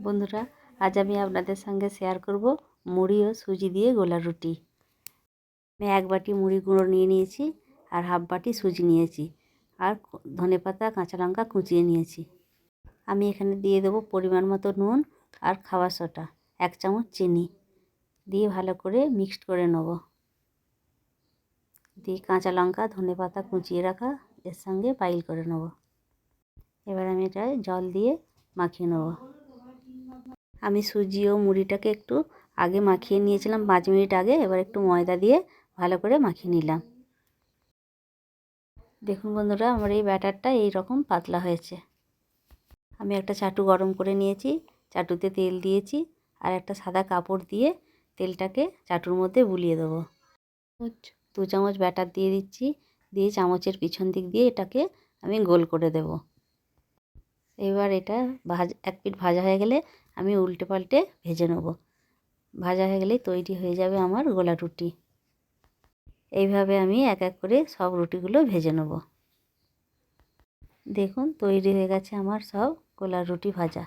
বন্ধুরা, আজ আমি আপনাদের সঙ্গে শেয়ার করব মুড়ি ও সুজি দিয়ে গোলা রুটি। আমি 1 বাটি মুড়ি গুঁড়ো নিয়ে নিয়েছি আর হাফ বাটি সুজি নিয়েছি আর ধনেপাতা কাঁচা লঙ্কা কুচিয়ে নিয়েছি। আমি এখানে দিয়ে দেবো পরিমাণ মতো নুন আর খাবার সোডা, 1 চামচ চিনি দিয়ে ভালো করে মিক্সড করে নেব। দিয়ে কাঁচা লঙ্কা ধনেপাতা কুচিয়ে রাখা এর সঙ্গে পাইল করে নেব। এবার আমি এটা জল দিয়ে মাখিয়ে নেব। আমি সুজি ও মুড়িটাকে একটু আগে মাখিয়ে নিয়েছিলাম 5 মিনিট আগে। এবার একটু ময়দা দিয়ে ভালো করে মাখিয়ে নিলাম। দেখুন বন্ধুরা, আমার এই ব্যাটারটা এই রকম পাতলা হয়েছে। আমি একটা চাটু গরম করে নিয়েছি, চাটুতে তেল দিয়েছি আর একটা সাদা কাপড় দিয়ে তেলটাকে চাটুর মধ্যে বুলিয়ে দেবো। 2 চামচ ব্যাটার দিয়ে দিচ্ছি, দিয়ে চামচের পিছন দিক দিয়ে এটাকে আমি গোল করে দেব। এবার এটা এক পিঠ ভাজা হয়ে গেলে আমি উল্টে পাল্টে ভেজে নেব। ভাজা হয়ে গেলেই তৈরি হয়ে যাবে আমার গোলা রুটি। এইভাবে আমি এক এক করে সব রুটিগুলো ভেজে নেব। দেখুন তৈরি হয়ে গেছে আমার সব গোলা রুটি ভাজা।